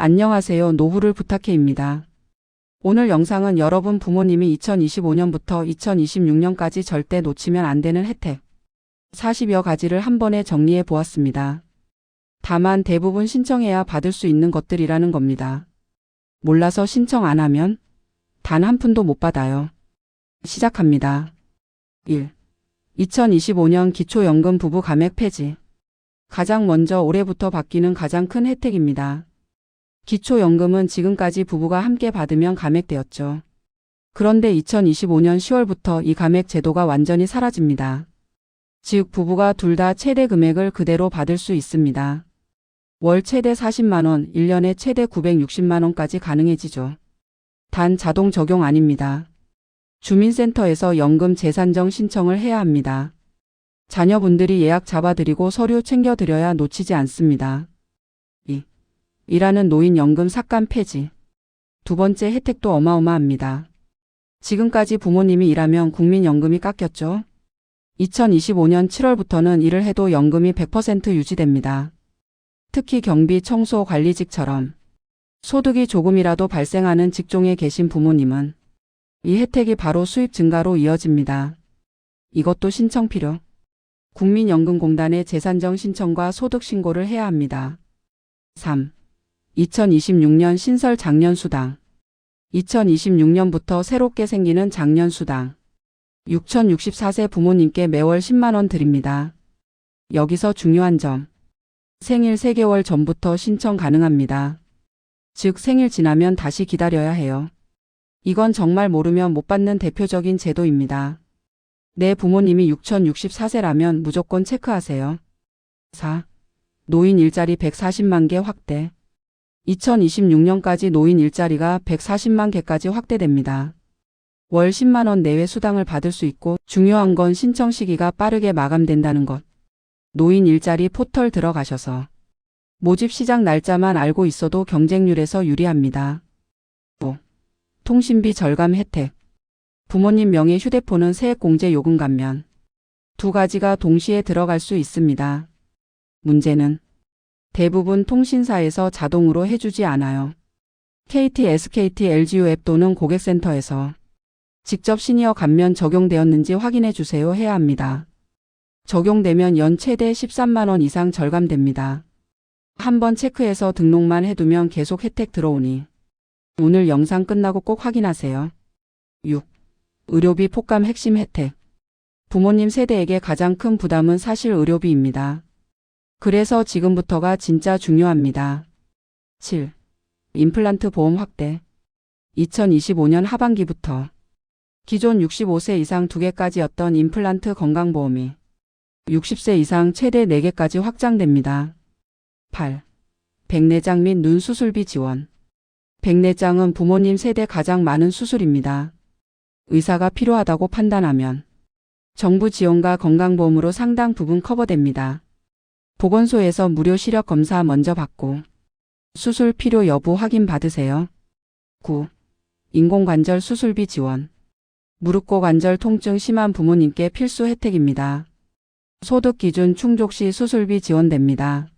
안녕하세요. 노후를 부탁해입니다. 오늘 영상은 여러분 부모님이 2025년부터 2026년까지 절대 놓치면 안 되는 혜택 40여 가지를 한 번에 정리해 보았습니다. 다만 대부분 신청해야 받을 수 있는 것들이라는 겁니다. 몰라서 신청 안 하면 단 한 푼도 못 받아요. 시작합니다. 1. 2025년 기초연금 부부 감액 폐지. 가장 먼저 올해부터 바뀌는 가장 큰 혜택입니다. 기초연금은 지금까지 부부가 함께 받으면 감액되었죠. 그런데 2025년 10월부터 이 감액 제도가 완전히 사라집니다. 즉 부부가 둘 다 최대 금액을 그대로 받을 수 있습니다. 월 최대 40만 원, 1년에 최대 960만 원까지 가능해지죠. 단 자동 적용 아닙니다. 주민센터에서 연금 재산정 신청을 해야 합니다. 자녀분들이 예약 잡아드리고 서류 챙겨드려야 놓치지 않습니다. 2. 일하는 노인연금 삭감 폐지. 두 번째 혜택도 어마어마합니다. 지금까지 부모님이 일하면 국민연금이 깎였죠. 2025년 7월부터는 일을 해도 연금이 100% 유지됩니다. 특히 경비, 청소, 관리직처럼 소득이 조금이라도 발생하는 직종에 계신 부모님은 이 혜택이 바로 수입 증가로 이어집니다. 이것도 신청 필요. 국민연금공단에 재산정 신청과 소득 신고를 해야 합니다. 3. 2026년 신설 장년수당. 2026년부터 새롭게 생기는 장년수당. 6064세 부모님께 매월 10만 원 드립니다. 여기서 중요한 점. 생일 3개월 전부터 신청 가능합니다. 즉 생일 지나면 다시 기다려야 해요. 이건 정말 모르면 못 받는 대표적인 제도입니다. 내 부모님이 6064세라면 무조건 체크하세요. 4. 노인 일자리 140만 개 확대. 2026년까지 노인 일자리가 140만 개까지 확대됩니다. 월 10만 원 내외 수당을 받을 수 있고 중요한 건 신청 시기가 빠르게 마감된다는 것. 노인 일자리 포털 들어가셔서 모집 시작 날짜만 알고 있어도 경쟁률에서 유리합니다. 5. 통신비 절감 혜택. 부모님 명의 휴대폰은 세액공제 요금 감면. 두 가지가 동시에 들어갈 수 있습니다. 문제는 대부분 통신사에서 자동으로 해주지 않아요. KT, SKT, LGU 앱 또는 고객센터에서 직접 시니어 감면 적용되었는지 확인해 주세요 해야 합니다. 적용되면 연 최대 13만 원 이상 절감됩니다. 한번 체크해서 등록만 해두면 계속 혜택 들어오니 오늘 영상 끝나고 꼭 확인하세요. 6. 의료비 폭감 핵심 혜택. 부모님 세대에게 가장 큰 부담은 사실 의료비입니다. 그래서 지금부터가 진짜 중요합니다. 7. 임플란트 보험 확대. 2025년 하반기부터 기존 65세 이상 2개까지였던 임플란트 건강보험이 60세 이상 최대 4개까지 확장됩니다. 8. 백내장 및 눈 수술비 지원. 백내장은 부모님 세대 가장 많은 수술입니다. 의사가 필요하다고 판단하면 정부 지원과 건강보험으로 상당 부분 커버됩니다. 보건소에서 무료 시력 검사 먼저 받고 수술 필요 여부 확인 받으세요. 9. 인공관절 수술비 지원. 무릎고관절 통증 심한 부모님께 필수 혜택입니다. 소득 기준 충족 시 수술비 지원됩니다.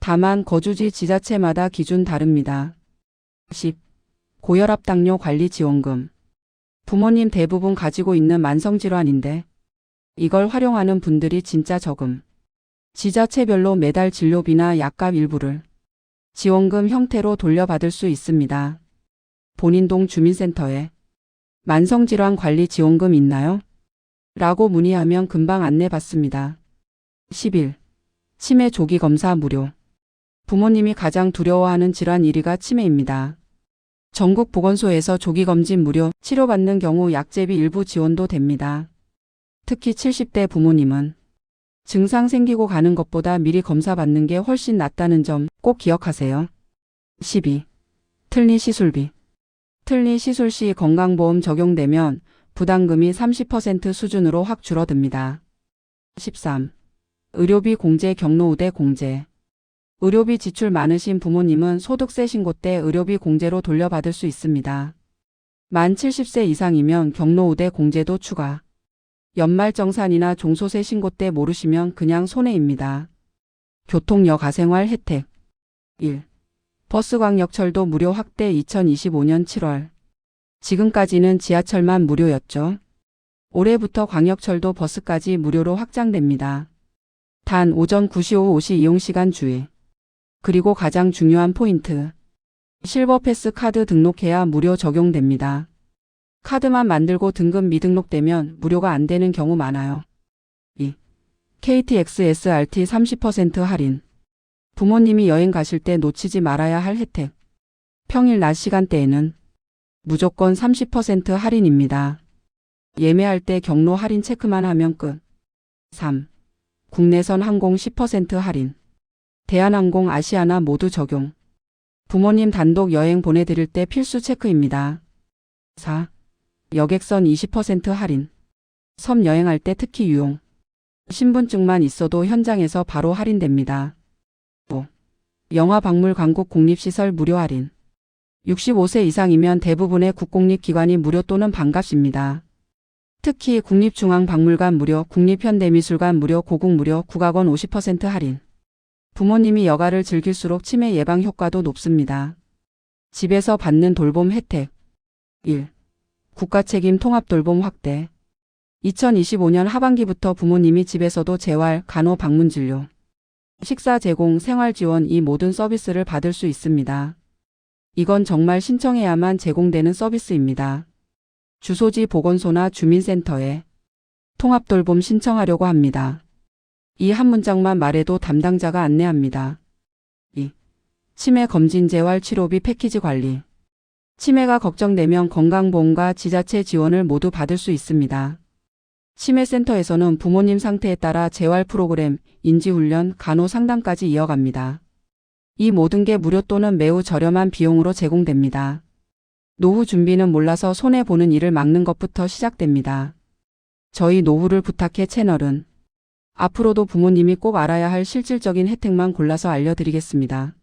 다만 거주지 지자체마다 기준 다릅니다. 10. 고혈압 당뇨 관리 지원금. 부모님 대부분 가지고 있는 만성질환인데 이걸 활용하는 분들이 진짜 적음. 지자체별로 매달 진료비나 약값 일부를 지원금 형태로 돌려받을 수 있습니다. 본인동 주민센터에 만성질환 관리 지원금 있나요? 라고 문의하면 금방 안내받습니다. 11. 치매 조기 검사 무료. 부모님이 가장 두려워하는 질환 1위가 치매입니다. 전국 보건소에서 조기 검진 무료, 치료받는 경우 약제비 일부 지원도 됩니다. 특히 70대 부모님은 증상 생기고 가는 것보다 미리 검사 받는 게 훨씬 낫다는 점 꼭 기억하세요. 12. 틀니 시술비. 틀니 시술 시 건강보험 적용되면 부담금이 30% 수준으로 확 줄어듭니다. 13. 의료비 공제 경로우대 공제. 의료비 지출 많으신 부모님은 소득세 신고 때 의료비 공제로 돌려받을 수 있습니다. 만 70세 이상이면 경로우대 공제도 추가. 연말정산이나 종소세 신고 때 모르시면 그냥 손해입니다. 교통 여가생활 혜택. 1. 버스광역철도 무료 확대 2025년 7월. 지금까지는 지하철만 무료였죠. 올해부터 광역철도 버스까지 무료로 확장됩니다. 단 오전 9시 오후 5시 이용시간 주의. 그리고 가장 중요한 포인트. 실버패스 카드 등록해야 무료 적용됩니다. 카드만 만들고 등급 미등록되면 무료가 안 되는 경우 많아요. 2. KTX-SRT 30% 할인. 부모님이 여행 가실 때 놓치지 말아야 할 혜택. 평일 낮 시간대에는 무조건 30% 할인입니다. 예매할 때 경로 할인 체크만 하면 끝. 3. 국내선 항공 10% 할인. 대한항공 아시아나 모두 적용. 부모님 단독 여행 보내드릴 때 필수 체크입니다. 4. 여객선 20% 할인. 섬 여행할 때 특히 유용. 신분증만 있어도 현장에서 바로 할인됩니다. 5. 영화 박물 관국 국립시설 무료 할인. 65세 이상이면 대부분의 국공립기관이 무료 또는 반값입니다. 특히 국립중앙박물관 무료, 국립현대미술관 무료, 고국 무료, 국악원 50% 할인. 부모님이 여가를 즐길수록 치매 예방 효과도 높습니다. 집에서 받는 돌봄 혜택. 1. 국가책임 통합돌봄 확대. 2025년 하반기부터 부모님이 집에서도 재활, 간호 방문 진료, 식사 제공, 생활 지원 이 모든 서비스를 받을 수 있습니다. 이건 정말 신청해야만 제공되는 서비스입니다. 주소지 보건소나 주민센터에 통합돌봄 신청하려고 합니다. 이 한 문장만 말해도 담당자가 안내합니다. 2. 치매 검진 재활 치료비 패키지 관리. 치매가 걱정되면 건강보험과 지자체 지원을 모두 받을 수 있습니다. 치매센터에서는 부모님 상태에 따라 재활 프로그램, 인지훈련, 간호 상담까지 이어갑니다. 이 모든 게 무료 또는 매우 저렴한 비용으로 제공됩니다. 노후 준비는 몰라서 손해보는 일을 막는 것부터 시작됩니다. 저희 노후를 부탁해 채널은 앞으로도 부모님이 꼭 알아야 할 실질적인 혜택만 골라서 알려드리겠습니다.